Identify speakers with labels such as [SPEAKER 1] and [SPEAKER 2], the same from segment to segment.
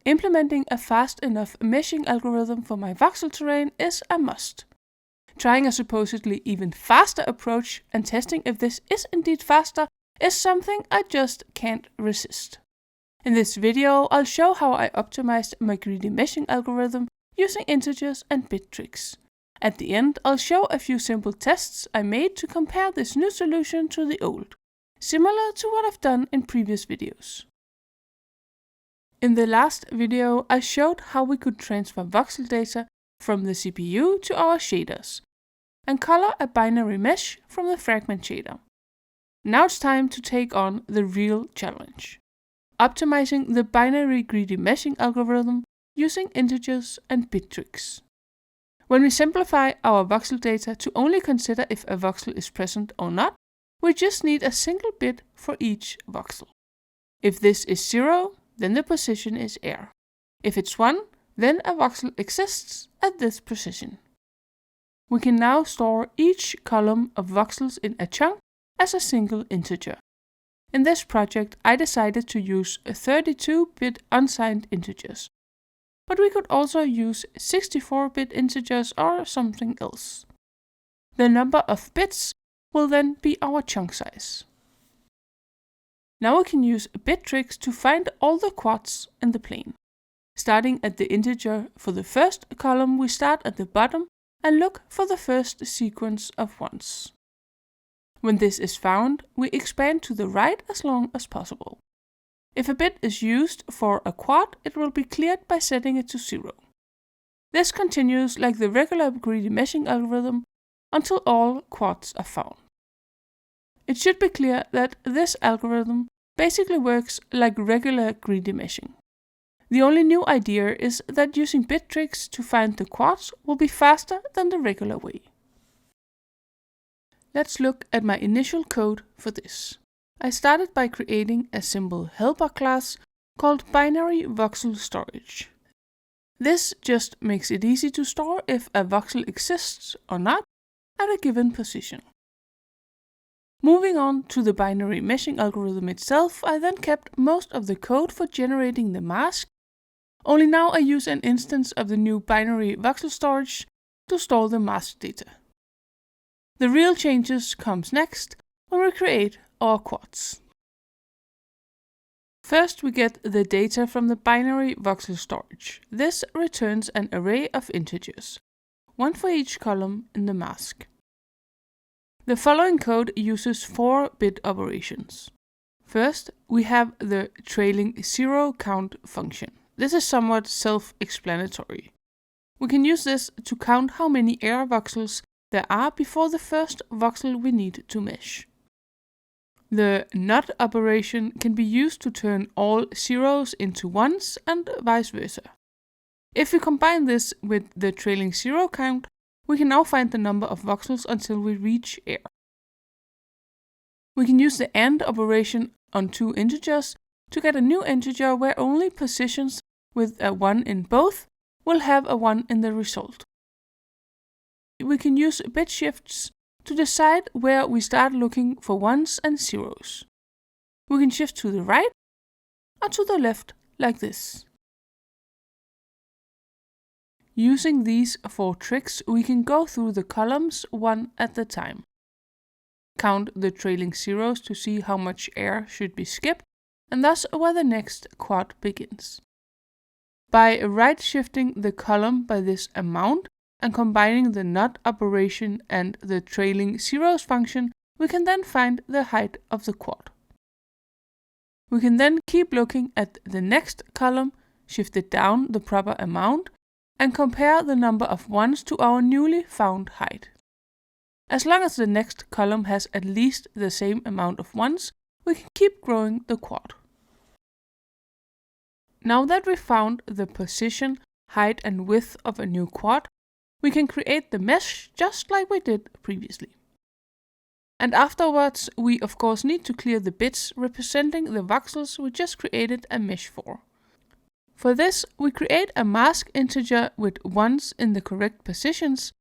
[SPEAKER 1] implementing a fast enough meshing algorithm for my voxel terrain is a must. Trying a supposedly even faster approach and testing if this is indeed faster is something I just can't resist. In this video, I'll show how I optimized my greedy meshing algorithm using integers and bit tricks. At the end, I'll show a few simple tests I made to compare this new solution to the old, similar to what I've done in previous videos. In the last video, I showed how we could transfer voxel data from the CPU to our shaders and color a binary mesh from the fragment shader. Now it's time to take on the real challenge: optimizing the binary greedy meshing algorithm using integers and bit tricks. When we simplify our voxel data to only consider if a voxel is present or not, we just need a single bit for each voxel. If this is 0, then the position is air. If it's 1, then a voxel exists at this position. We can now store each column of voxels in a chunk as a single integer. In this project, I decided to use 32-bit unsigned integers, but we could also use 64-bit integers or something else. The number of bits will then be our chunk size. Now we can use bit tricks to find all the quads in the plane. Starting at the integer for the first column, we start at the bottom and look for the first sequence of ones. When this is found, we expand to the right as long as possible. If a bit is used for a quad, it will be cleared by setting it to 0. This continues like the regular greedy meshing algorithm until all quads are found. It should be clear that this algorithm basically works like regular greedy meshing. The only new idea is that using bit tricks to find the quads will be faster than the regular way. Let's look at my initial code for this. I started by creating a simple helper class called binary voxel storage. This just makes it easy to store if a voxel exists or not at a given position. Moving on to the binary meshing algorithm itself, I then kept most of the code for generating the mask, only now I use an instance of the new binary voxel storage to store the mask data. The real changes comes next when we create our quads. First, we get the data from the binary voxel storage. This returns an array of integers, one for each column in the mask. The following code uses 4-bit operations. First, we have the trailing 0 count function. This is somewhat self-explanatory. We can use this to count how many air voxels there are before the first voxel we need to mesh. The not operation can be used to turn all zeros into ones and vice versa. If we combine this with the trailing 0 count, we can now find the number of voxels until we reach air. We can use the AND operation on two integers to get a new integer where only positions with a 1 in both will have a 1 in the result. We can use bit shifts to decide where we start looking for ones and zeros. We can shift to the right or to the left like this. Using these 4 tricks, we can go through the columns one at a time. Count the trailing zeros to see how much air should be skipped, and thus where the next quad begins. By right-shifting the column by this amount and combining the not operation and the trailing zeros function, we can then find the height of the quad. We can then keep looking at the next column, shift it down the proper amount, and compare the number of ones to our newly found height. As long as the next column has at least the same amount of ones, we can keep growing the quad. Now that we found the position, height and width of a new quad, we can create the mesh just like we did previously. And afterwards, we of course need to clear the bits representing the voxels we just created a mesh for. For this, we create a mask integer with ones in the correct positions,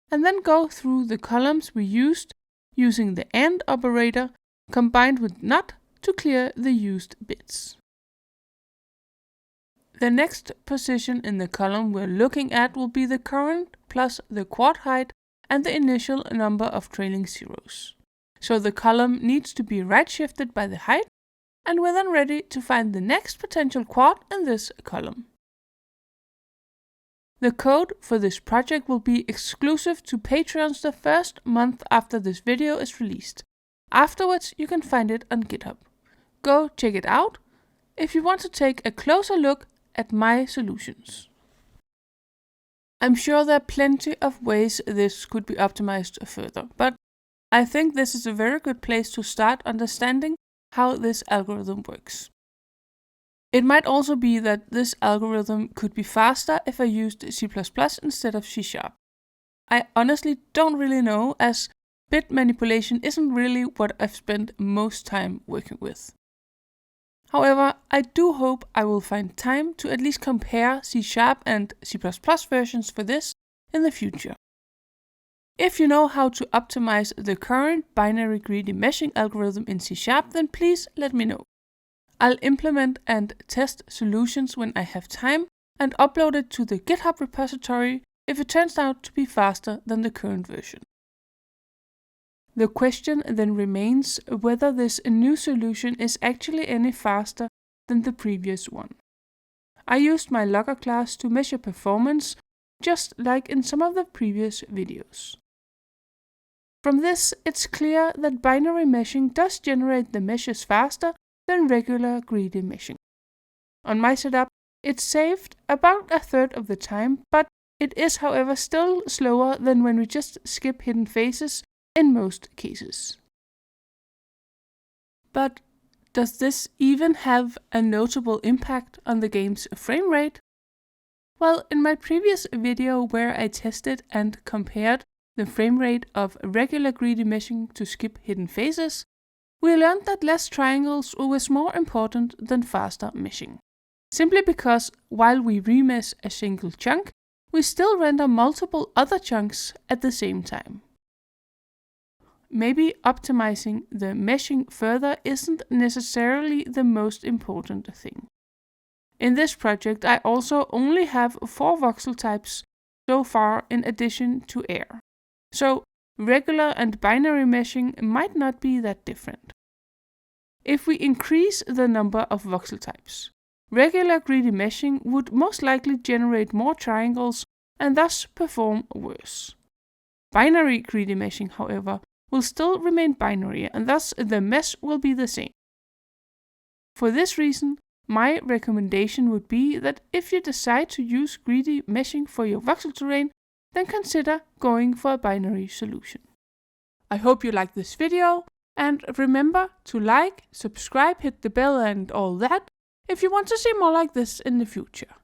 [SPEAKER 1] and then go through the columns we used using the AND operator combined with NOT to clear the used bits. The next position in the column we're looking at will be the current plus the quad height and the initial number of trailing zeros. So the column needs to be right shifted by the height, and we're then ready to find the next potential quad in this column. The code for this project will be exclusive to Patreons the first month after this video is released. Afterwards, you can find it on GitHub. Go check it out if you want to take a closer look at my solutions. I'm sure there are plenty of ways this could be optimized further, but I think this is a very good place to start understanding how this algorithm works. It might also be that this algorithm could be faster if I used C++ instead of C#. I honestly don't really know, as bit manipulation isn't really what I've spent most time working with. However, I do hope I will find time to at least compare C# and C++ versions for this in the future. If you know how to optimize the current binary greedy meshing algorithm in C#, then please let me know. I'll implement and test solutions when I have time and upload it to the GitHub repository if it turns out to be faster than the current version. The question then remains whether this new solution is actually any faster than the previous one. I used my logger class to measure performance, just like in some of the previous videos. From this, it's clear that binary meshing does generate the meshes faster than regular greedy meshing. On my setup, it's saved about a third of the time, but it is however still slower than when we just skip hidden faces in most cases. But does this even have a notable impact on the game's frame rate? Well, in my previous video where I tested and compared the frame rate of regular greedy meshing to skip hidden faces, we learned that less triangles was more important than faster meshing. Simply because while we remesh a single chunk, we still render multiple other chunks at the same time. Maybe optimizing the meshing further isn't necessarily the most important thing. In this project, I also only have 4 voxel types so far in addition to air. So regular and binary meshing might not be that different. If we increase the number of voxel types, regular greedy meshing would most likely generate more triangles and thus perform worse. Binary greedy meshing, however, will still remain binary and thus the mesh will be the same. For this reason, my recommendation would be that if you decide to use greedy meshing for your voxel terrain, then consider going for a binary solution. I hope you liked this video, and remember to like, subscribe, hit the bell and all that if you want to see more like this in the future.